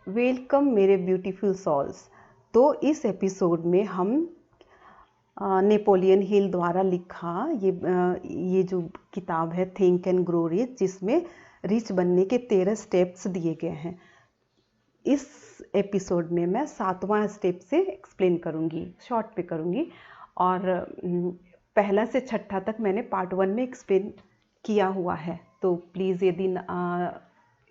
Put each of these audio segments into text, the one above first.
Welcome मेरे beautiful souls. तो इस एपिसोड में हम नेपोलियन हिल द्वारा लिखा ये जो किताब है थिंक एंड ग्रो रिच, जिसमें रिच बनने के 13 स्टेप्स दिए गए हैं। इस एपिसोड में मैं 7वां स्टेप से एक्सप्लेन करूँगी, शॉर्ट पे करूँगी। और पहला से छठा तक मैंने पार्ट 1 में एक्सप्लेन किया हुआ है। तो प्लीज़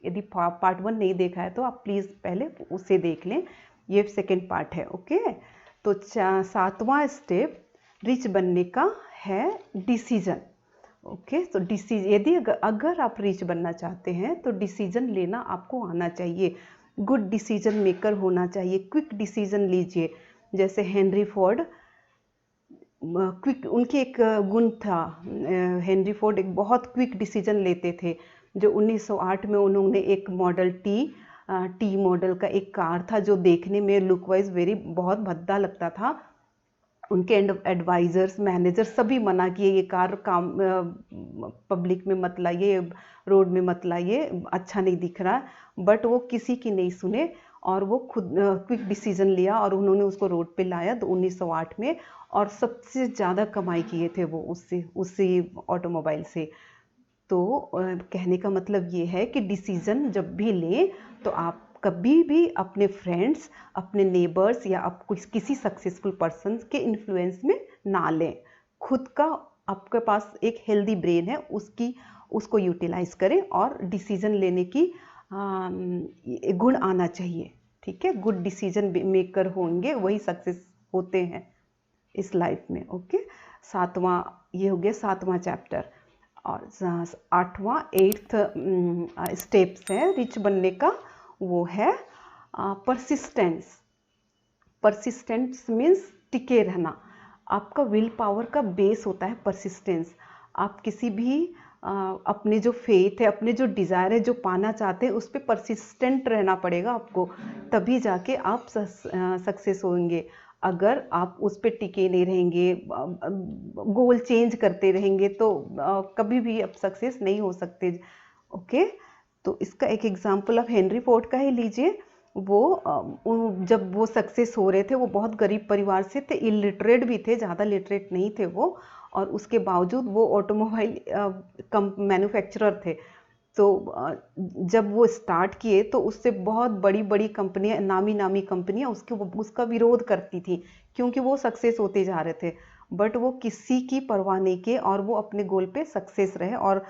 यदि पार्ट 1 नहीं देखा है तो आप प्लीज़ पहले उसे देख लें। ये सेकंड पार्ट है। ओके, तो 7वां स्टेप रिच बनने का है डिसीजन। ओके, तो यदि अगर आप रिच बनना चाहते हैं तो डिसीजन लेना आपको आना चाहिए। गुड डिसीजन मेकर होना चाहिए, क्विक डिसीजन लीजिए। जैसे हेनरी फोर्ड, क्विक उनके एक गुण था। हेनरी फोर्ड एक बहुत क्विक डिसीजन लेते थे। जो 1908 में उन्होंने एक मॉडल टी मॉडल का एक कार था जो देखने में लुक वाइज बहुत भद्दा लगता था। उनके एडवाइजर्स, मैनेजर सभी मना किए, ये कार काम पब्लिक में मत लाइए, रोड में मत लाइए, अच्छा नहीं दिख रहा। बट वो किसी की नहीं सुने और वो खुद क्विक डिसीजन लिया और उन्होंने उसको रोड पे लाया तो 1908 में, और सबसे ज़्यादा कमाई किए थे वो उसी ऑटोमोबाइल से। तो कहने का मतलब ये है कि डिसीजन जब भी लें तो आप कभी भी अपने फ्रेंड्स, अपने नेबर्स या आप किसी सक्सेसफुल पर्सन के इन्फ्लुएंस में ना लें। खुद का आपके पास एक हेल्दी ब्रेन है, उसको यूटिलाइज करें और डिसीजन लेने की गुण आना चाहिए। ठीक है, गुड डिसीजन मेकर होंगे वही सक्सेस होते हैं इस लाइफ में। ओके, ये हो गया 7वां चैप्टर। और 8वां 8th स्टेप्स है रिच बनने का, वो है परसिस्टेंस। परसिस्टेंस मीन्स टिके रहना। आपका विल पावर का बेस होता है परसिस्टेंस। आप किसी भी अपने जो फेथ है, अपने जो डिज़ायर है, जो पाना चाहते हैं, उस पर परसिस्टेंट रहना पड़ेगा आपको, तभी जाके आप सक्सेस होंगे। अगर आप उस पर टिके नहीं रहेंगे, गोल चेंज करते रहेंगे, तो कभी भी आप सक्सेस नहीं हो सकते। ओके, तो इसका एक एग्जांपल आप हेनरी फोर्ड का ही लीजिए। वो जब वो सक्सेस हो रहे थे, वो बहुत गरीब परिवार से थे, इलिटरेट भी थे, ज़्यादा लिटरेट नहीं थे वो, और उसके बावजूद वो ऑटोमोबाइल मैन्युफैक्चरर थे। तो जब वो स्टार्ट किए तो उससे बहुत बड़ी बड़ी कंपनियां, नामी कंपनियां उसका विरोध करती थी, क्योंकि वो सक्सेस होते जा रहे थे। बट वो किसी की परवाह नहीं किए और वो अपने गोल पे सक्सेस रहे, और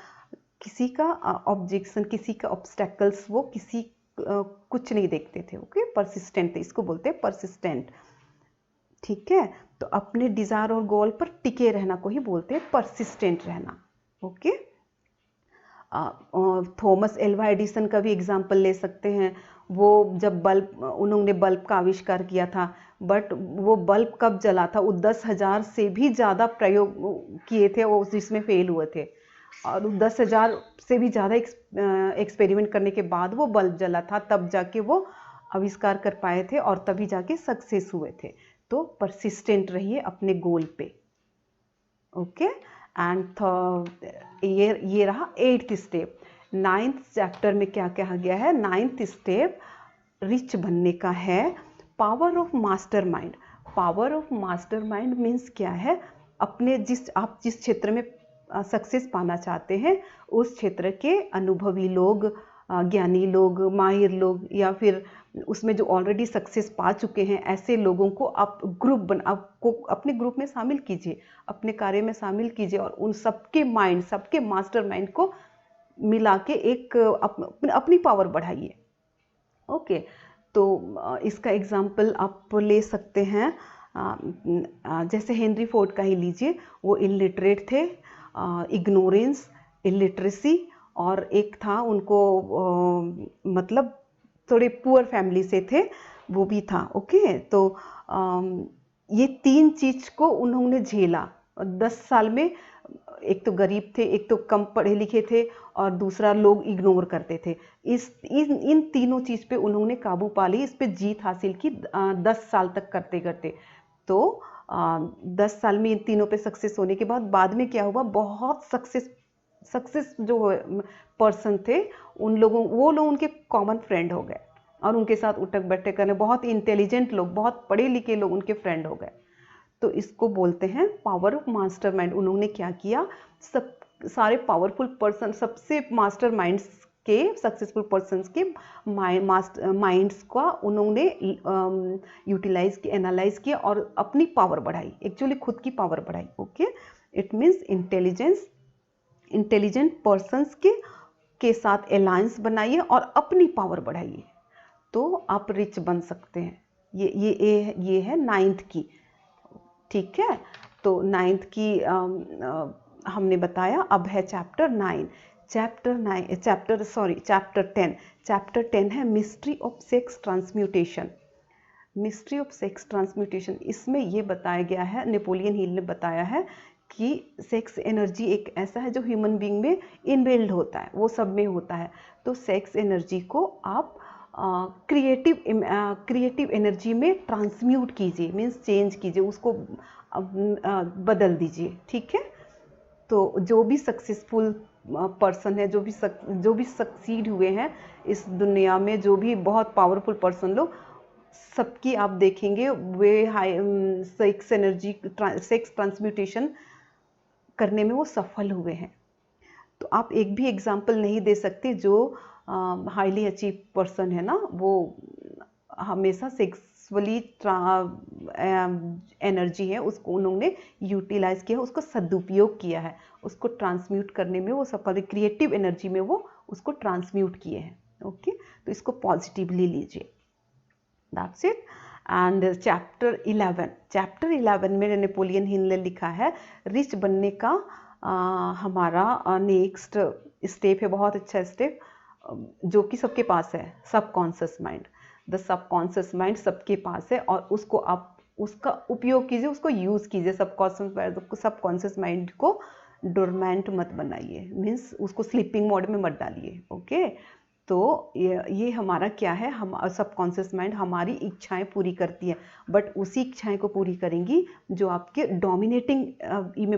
किसी का ऑब्जेक्शन, किसी का ऑब्स्टेकल्स वो कुछ नहीं देखते थे। ओके, परसिस्टेंट थे, इसको बोलते हैं परसिस्टेंट। ठीक है, तो अपने डिजायर और गोल पर टिके रहना को ही बोलते हैं परसिस्टेंट रहना। ओके, थॉमस एल्वा एडिसन का भी एग्जाम्पल ले सकते हैं। वो जब उन्होंने बल्ब का आविष्कार किया था, बट वो बल्ब कब जला था, वो 10,000 से भी ज़्यादा प्रयोग किए थे, वो जिसमें फेल हुए थे, और 10,000 से भी ज़्यादा एक्सपेरिमेंट करने के बाद वो बल्ब जला था, तब जाके वो आविष्कार कर पाए थे और तभी जाके सक्सेस हुए थे। तो परसिस्टेंट रहिए अपने गोल पे। ओके, एंड ये रहा 8th स्टेप। 9th चैप्टर में क्या कहा गया है? 9th स्टेप रिच बनने का है power of master mind. Power of master mind means क्या है? आप जिस क्षेत्र में सक्सेस पाना चाहते हैं, उस क्षेत्र के अनुभवी लोग, ज्ञानी लोग, माहिर लोग, या फिर उसमें जो ऑलरेडी सक्सेस पा चुके हैं, ऐसे लोगों को आप आपको अपने ग्रुप में शामिल कीजिए, अपने कार्य में शामिल कीजिए, और उन सबके मास्टर माइंड को मिला के एक अपनी पावर बढ़ाइए। ओके, तो इसका एग्जाम्पल आप ले सकते हैं, जैसे हेनरी फोर्ड का ही लीजिए। वो इलिटरेट थे, इग्नोरेंस, इलिटरेसी, और एक था उनको मतलब थोड़े पुअर फैमिली से थे, वो भी था। ओके, तो ये 3 चीज को उन्होंने झेला 10 साल में। एक तो गरीब थे, एक तो कम पढ़े लिखे थे, और दूसरा लोग इग्नोर करते थे। इन तीनों चीज पे उन्होंने काबू पा ली, इस पे जीत हासिल की 10 साल तक करते करते। तो 10 साल में इन तीनों पे सक्सेस होने के बाद में क्या हुआ? बहुत सक्सेस जो पर्सन थे, वो लोग उनके कॉमन फ्रेंड हो गए। और उनके साथ उठक बैठक करने, बहुत इंटेलिजेंट लोग, बहुत पढ़े लिखे लोग उनके फ्रेंड हो गए। तो इसको बोलते हैं पावर ऑफ मास्टरमाइंड। उन्होंने क्या किया, सब सारे पावरफुल पर्सन, सबसे मास्टरमाइंड्स के, सक्सेसफुल पर्सन्स के माइंड्स का उन्होंने यूटिलाइज किया, एनालाइज किया और अपनी पावर बढ़ाई, एक्चुअली खुद की पावर बढ़ाई। Okay, it means intelligent persons के साथ अलायंस बनाइए और अपनी पावर बढ़ाइए, तो आप रिच बन सकते हैं। ये है 9th की, ठीक है। तो 9th की हमने बताया। अब है चैप्टर 10। चैप्टर 10 है mystery of sex transmutation. Mystery of sex transmutation, इसमें ये बताया गया है, नेपोलियन हिल ने बताया है कि सेक्स एनर्जी एक ऐसा है जो ह्यूमन बीइंग में इनबिल्ड होता है, वो सब में होता है। तो सेक्स एनर्जी को आप क्रिएटिव एनर्जी में ट्रांसम्यूट कीजिए, मीन्स चेंज कीजिए, उसको बदल दीजिए, ठीक है। तो जो भी सक्सेसफुल पर्सन है, जो भी सक्सीड हुए हैं इस दुनिया में, जो भी बहुत पावरफुल पर्सन लोग, सबकी आप देखेंगे वे सेक्स ट्रांसम्यूटेशन करने में वो सफल हुए हैं। तो आप एक भी एग्जाम्पल नहीं दे सकते जो हाईली अचीव पर्सन है ना, वो हमेशा सेक्सुअली एनर्जी है उसको उन्होंने यूटिलाइज किया, उसको सदुपयोग किया है, उसको ट्रांसम्यूट करने में वो सफल, क्रिएटिव एनर्जी में वो उसको ट्रांसम्यूट किए हैं। ओके, तो इसको पॉजिटिवली लीजिए। That's it. एंड चैप्टर 11 में नेपोलियन हिल ने लिखा है रिच बनने का हमारा नेक्स्ट स्टेप है, बहुत अच्छा स्टेप, जो कि सबके पास है, subconscious mind. The subconscious mind सबके पास है और उसको आप उसका उपयोग कीजिए, उसको यूज़ कीजिए। सबकॉन्शियस माइंड को डोरमेंट मत बनाइए, मीन्स उसको स्लीपिंग मोड में मत डालिए। ओके, तो ये हमारा क्या है, हम सबकॉन्शियस माइंड हमारी इच्छाएं पूरी करती है, बट उसी इच्छाएं को पूरी करेंगी जो आपके डोमिनेटिंग,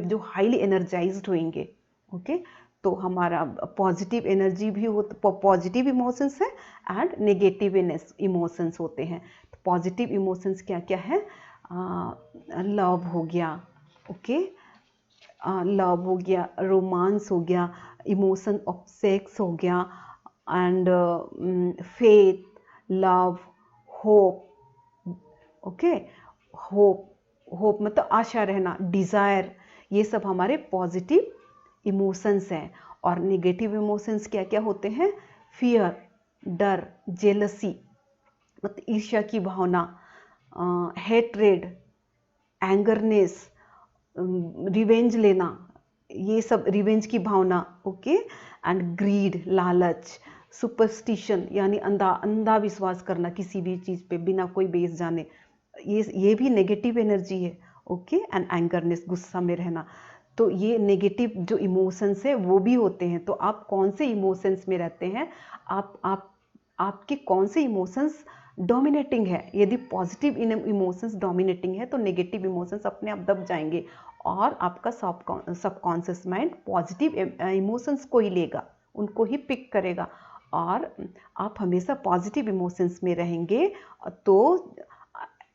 जो हाईली एनर्जाइज्ड होंगे। ओके, तो हमारा पॉजिटिव एनर्जी भी हो, पॉजिटिव इमोशंस है एंड नेगेटिव इमोशंस होते हैं। तो पॉजिटिव इमोशंस क्या क्या है, लव हो गया, ओके, लव हो गया, रोमांस हो गया, इमोशन ऑफ सेक्स हो गया, and faith, love, hope. Okay, hope मतलब आशा रहना, डिज़ायर, ये सब हमारे पॉजिटिव इमोशंस हैं। और नेगेटिव इमोशंस क्या क्या होते हैं, फियर, डर, जेलसी मतलब ईर्ष्या की भावना, हेट्रेड, एंगरनेस, रिवेंज लेना, ये सब रिवेंज की भावना। ओके, एंड ग्रीड, लालच, सुपरस्टिशन यानी अंधा विश्वास करना किसी भी चीज़ पे बिना कोई बेस जाने, ये भी नेगेटिव एनर्जी है। ओके, एंड एंगरनेस, गुस्सा में रहना। तो ये नेगेटिव जो इमोशंस है वो भी होते हैं। तो आप कौन से इमोशंस में रहते हैं, आपके कौन से इमोशंस डोमिनेटिंग है। यदि पॉजिटिव इमोशंस डोमिनेटिंग है तो नेगेटिव इमोशंस अपने आप दब जाएंगे और आपका सबकॉन्शियस माइंड पॉजिटिव इमोशंस को ही लेगा, उनको ही पिक करेगा और आप हमेशा पॉजिटिव इमोशंस में रहेंगे। तो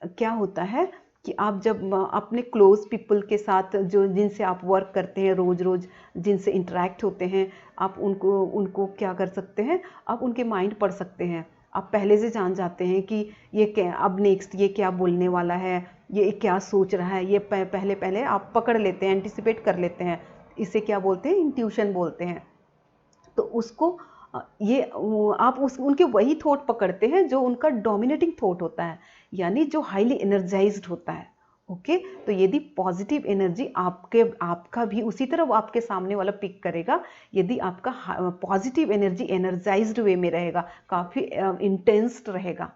क्या होता है कि आप जब अपने क्लोज पीपल के साथ, जो जिनसे आप वर्क करते हैं, रोज़ रोज़ जिनसे इंटरेक्ट होते हैं, आप उनको क्या कर सकते हैं, आप उनके माइंड पढ़ सकते हैं। आप पहले से जान जाते हैं कि ये क्या, अब नेक्स्ट ये क्या बोलने वाला है, ये क्या सोच रहा है, ये पहले आप पकड़ लेते हैं, एंटिसिपेट कर लेते हैं। इसे क्या बोलते हैं, इंट्यूशन बोलते हैं। तो उसको ये आप उनके वही थॉट पकड़ते हैं जो उनका डोमिनेटिंग थॉट होता है, यानी जो हाईली एनर्जाइज्ड होता है। ओके, तो यदि पॉजिटिव एनर्जी आपका भी उसी तरह आपके सामने वाला पिक करेगा। यदि आपका पॉजिटिव एनर्जी एनर्जाइज्ड वे में रहेगा, काफ़ी इंटेंस रहेगा।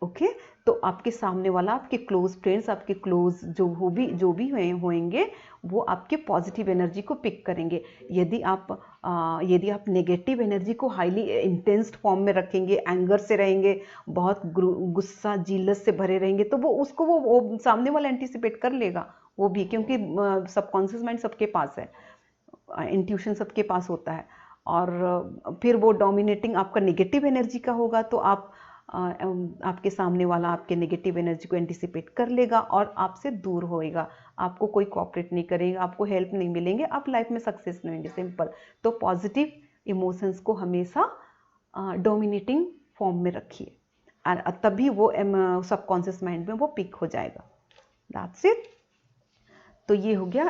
ओके, तो आपके सामने वाला, आपके क्लोज फ्रेंड्स, आपके क्लोज जो भी होंगे वो आपके पॉजिटिव एनर्जी को पिक करेंगे। यदि आप नेगेटिव एनर्जी को हाईली इंटेंस फॉर्म में रखेंगे, एंगर से रहेंगे, बहुत गुस्सा जीलस से भरे रहेंगे, तो वो सामने वाला एंटिसिपेट कर लेगा वो भी, क्योंकि सबकॉन्शियस माइंड सबके पास है, इंट्यूशन सबके पास होता है। और फिर वो डोमिनेटिंग आपका नेगेटिव एनर्जी का होगा, तो आपके सामने वाला आपके नेगेटिव एनर्जी को एंटिसिपेट कर लेगा और आपसे दूर होएगा, आपको कोई कोऑपरेट नहीं करेगा, आपको हेल्प नहीं मिलेंगे, आप लाइफ में सक्सेस नहीं होंगे, सिंपल। तो पॉजिटिव इमोशंस को हमेशा डोमिनेटिंग फॉर्म में रखिए और तभी वो सबकॉन्शियस माइंड में वो पिक हो जाएगा। That's it. तो ये हो गया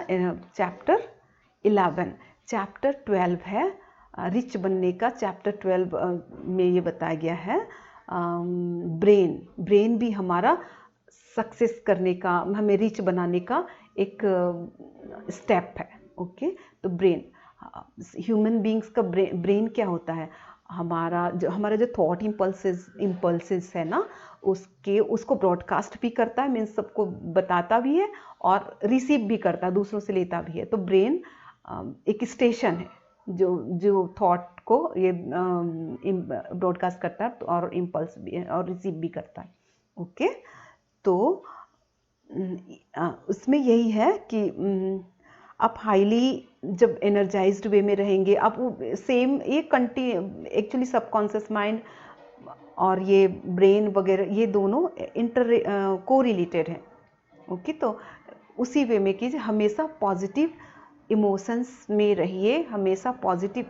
चैप्टर 11। चैप्टर 12 है रिच बनने का। चैप्टर 12 में ये बताया गया है ब्रेन भी हमारा सक्सेस करने का, हमें रिच बनाने का एक स्टेप है। ओके, तो ब्रेन, ह्यूमन बीइंग्स का ब्रेन क्या होता है, हमारा जो थॉट इम्पल्सेस है ना, उसको ब्रॉडकास्ट भी करता है, मीन्स सबको बताता भी है और रिसीव भी करता है, दूसरों से लेता भी है। तो ब्रेन एक स्टेशन है जो थॉट को ये ब्रॉडकास्ट करता है और इम्पल्स भी और रिसीव भी करता है। ओके, तो उसमें यही है कि आप हाईली जब एनर्जाइज्ड वे में रहेंगे, आप सेम ये एक्चुअली सबकॉन्शियस माइंड और ये ब्रेन वगैरह ये दोनों को रिलेटेड हैं। ओके, तो उसी वे में कीजिए, हमेशा पॉजिटिव इमोशंस में रहिए, हमेशा पॉजिटिव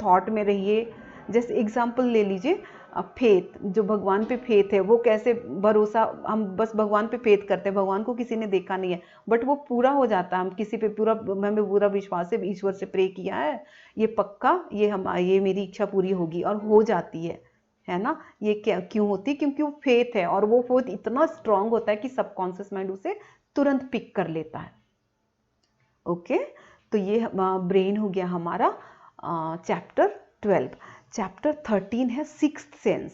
थॉट में रहिए। जैसे एग्जांपल ले लीजिए, फेथ, जो भगवान पे फेथ है, वो कैसे भरोसा, हम बस भगवान पे फेथ करते हैं, भगवान को किसी ने देखा नहीं है बट वो पूरा हो जाता है। हम किसी पे पूरा, हमें पूरा विश्वास है, ईश्वर से प्रे किया है, ये पक्का ये मेरी इच्छा पूरी होगी और हो जाती है ना। ये क्यों होती है? क्योंकि वो फेथ है और वो फेथ इतना स्ट्रांग होता है कि सबकॉन्शियस माइंड उसे तुरंत पिक कर लेता है। ओके, तो ये ब्रेन हो गया हमारा चैप्टर 12। चैप्टर 13 है सिक्स्थ सेंस।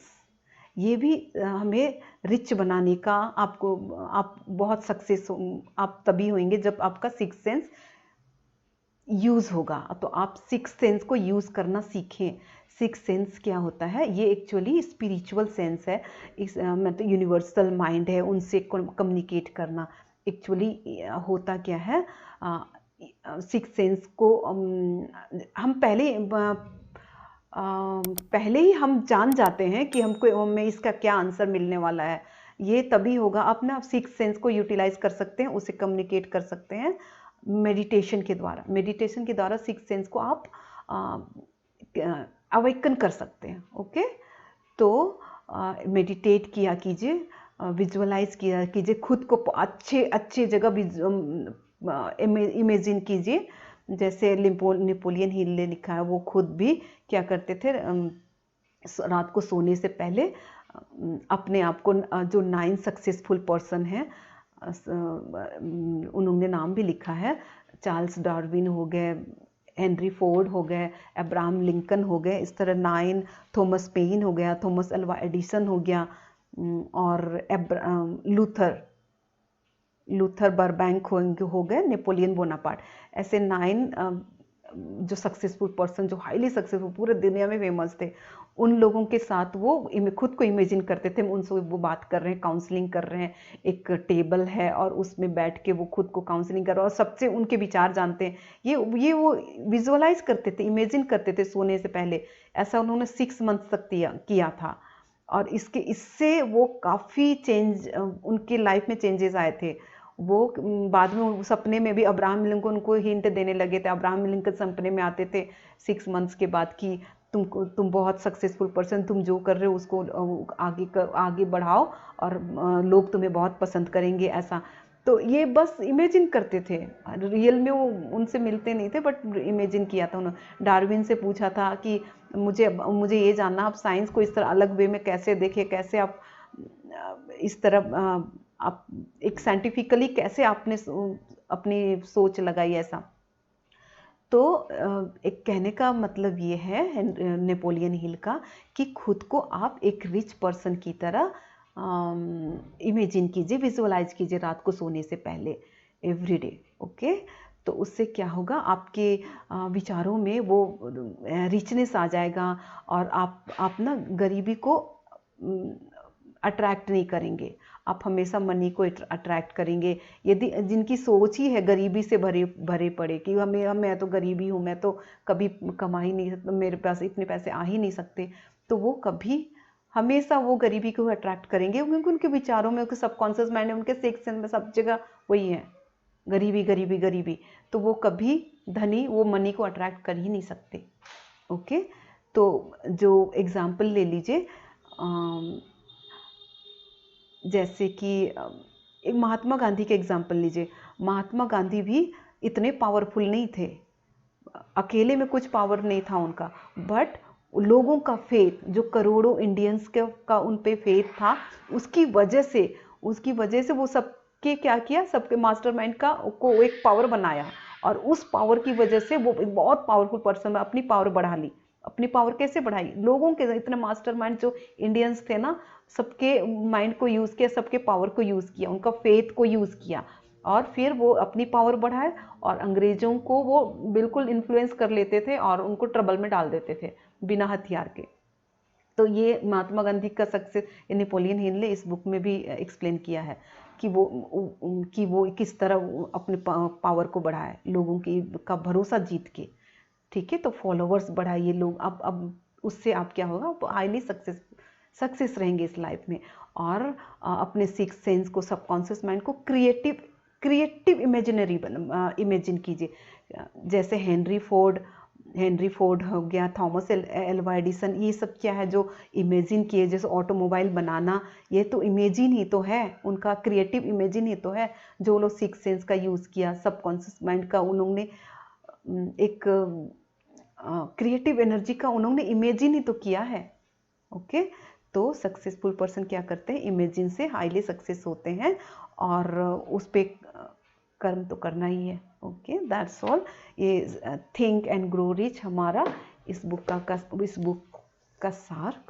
ये भी हमें रिच बनाने का, आप बहुत सक्सेस आप तभी होंगे जब आपका सिक्स्थ सेंस यूज होगा। तो आप सिक्स्थ सेंस को यूज करना सीखें। सिक्स्थ सेंस क्या होता है? ये एक्चुअली स्पिरिचुअल सेंस है, मतलब यूनिवर्सल माइंड है, उनसे कम्युनिकेट करना। एक्चुअली होता क्या है, सिक्स्थ सेंस को हम पहले ही हम जान जाते हैं कि हमको हमें इसका क्या आंसर मिलने वाला है। ये तभी होगा, आप ना सिक्स्थ सेंस को यूटिलाइज कर सकते हैं, उसे कम्युनिकेट कर सकते हैं मेडिटेशन के द्वारा। मेडिटेशन के द्वारा सिक्स्थ सेंस को आप अवेकन कर सकते हैं। ओके, तो मेडिटेट किया कीजिए, विजुअलाइज किया कीजिए, खुद को अच्छे जगह इमेजिन कीजिए। जैसे नेपोलियन हिल ने लिखा है, वो खुद भी क्या करते थे, रात को सोने से पहले अपने आप को, जो 9 सक्सेसफुल पर्सन हैं, उन्होंने नाम भी लिखा है, चार्ल्स डार्विन हो गए, हेनरी फोर्ड हो गए, अब्राहम लिंकन हो गए, इस तरह 9, थॉमस पेन हो गया, थॉमस अल्वा एडिसन हो गया, और लूथर बर्बैंक हो गए, नेपोलियन बोनापार्ट। ऐसे 9 जो सक्सेसफुल पर्सन, जो हाईली सक्सेसफुल पूरे दुनिया में फेमस थे, उन लोगों के साथ वो खुद को इमेजिन करते थे, उनसे वो बात कर रहे हैं, काउंसलिंग कर रहे हैं, एक टेबल है और उसमें बैठ के वो खुद को काउंसलिंग कर रहे हैं और सबसे उनके विचार जानते हैं। ये वो विजुअलाइज करते थे, इमेजिन करते थे सोने से पहले। ऐसा उन्होंने 6 मंथ तक किया था और इससे वो काफ़ी चेंज, उनकी लाइफ में चेंजेस आए थे। वो बाद में सपने में भी अब्राहम लिंकन को हिंट देने लगे थे। अब्राहम लिंकन सपने में आते थे 6 मंथ्स के बाद कि तुम बहुत सक्सेसफुल पर्सन, तुम जो कर रहे हो उसको आगे बढ़ाओ और लोग तुम्हें बहुत पसंद करेंगे, ऐसा। तो ये बस इमेजिन करते थे, रियल में वो उनसे मिलते नहीं थे बट इमेजिन किया था उन्होंने। डार्विन से पूछा था कि मुझे ये जानना, आप साइंस को इस तरह अलग वे में कैसे देखें, कैसे आप इस तरह आप एक साइंटिफिकली कैसे आपने अपनी सोच लगाई, ऐसा। तो एक कहने का मतलब ये है नेपोलियन हिल का कि खुद को आप एक रिच पर्सन की तरह इमेजिन कीजिए, विजुअलाइज कीजिए रात को सोने से पहले, एवरीडे। ओके, तो उससे क्या होगा, आपके विचारों में वो रिचनेस आ जाएगा और आप ना गरीबी को अट्रैक्ट नहीं करेंगे, आप हमेशा मनी को अट्रैक्ट करेंगे। यदि जिनकी सोच ही है गरीबी से भरे भरे पड़े कि मैं तो गरीबी हूँ, मैं तो कभी कमा ही नहीं सकता, मेरे पास इतने पैसे आ ही नहीं सकते, तो वो कभी हमेशा वो गरीबी को अट्रैक्ट करेंगे, क्योंकि उनके विचारों में, उनके सबकॉन्शियस माइंड में, उनके सिक्स सेंस में सब जगह वही है, गरीबी गरीबी गरीबी। तो वो कभी धनी, वो मनी को अट्रैक्ट कर ही नहीं सकते। ओके, तो जो एग्जाम्पल ले लीजिए, जैसे कि एक महात्मा गांधी के एग्जाम्पल लीजिए। महात्मा गांधी भी इतने पावरफुल नहीं थे, अकेले में कुछ पावर नहीं था उनका, बट लोगों का फेथ, जो करोड़ों इंडियंस का उन पे फेथ था, उसकी वजह से वो सबके क्या किया, सबके मास्टरमाइंड को एक पावर बनाया, और उस पावर की वजह से वो एक बहुत पावरफुल पर्सन में अपनी पावर बढ़ा ली। अपनी पावर कैसे बढ़ाई? लोगों के इतने मास्टरमाइंड जो इंडियंस थे ना, सबके माइंड को यूज किया, सबके पावर को यूज किया, उनका फेथ को यूज किया, और फिर वो अपनी पावर बढ़ाए, और अंग्रेजों को वो बिल्कुल इन्फ्लुएंस कर लेते थे और उनको ट्रबल में डाल देते थे बिना हथियार के। तो ये महात्मा गांधी का सक्सेस नेपोलियन हिल ने इस बुक में भी एक्सप्लेन किया है कि वो किस तरह अपने पावर को बढ़ाए, लोगों का भरोसा जीत के। ठीक है, तो फॉलोवर्स बढ़ाइए लोग, अब उससे आप क्या होगा, आप हाईली सक्सेस रहेंगे इस लाइफ में। और अपने सिक्स सेंस को, सबकॉन्शियस माइंड को क्रिएटिव इमेजिन कीजिए। जैसे हेनरी फोर्ड हो गया, थॉमस एल्वा एडिसन, ये सब क्या है जो इमेजिन किए, जैसे ऑटोमोबाइल बनाना, ये तो इमेजिन ही तो है, उनका क्रिएटिव इमेजिन ही तो है, जो लोग सिक्स सेंस का यूज़ किया, सबकॉन्शियस माइंड का उन्होंने एक क्रिएटिव एनर्जी का उन्होंने इमेजिन ही तो किया है। ओके, तो सक्सेसफुल पर्सन क्या करते हैं, इमेजिन से हाईली सक्सेस होते हैं, और उस पे कर्म तो करना ही है। Okay, that's all. ये थिंक एंड ग्रो रिच हमारा इस बुक का सार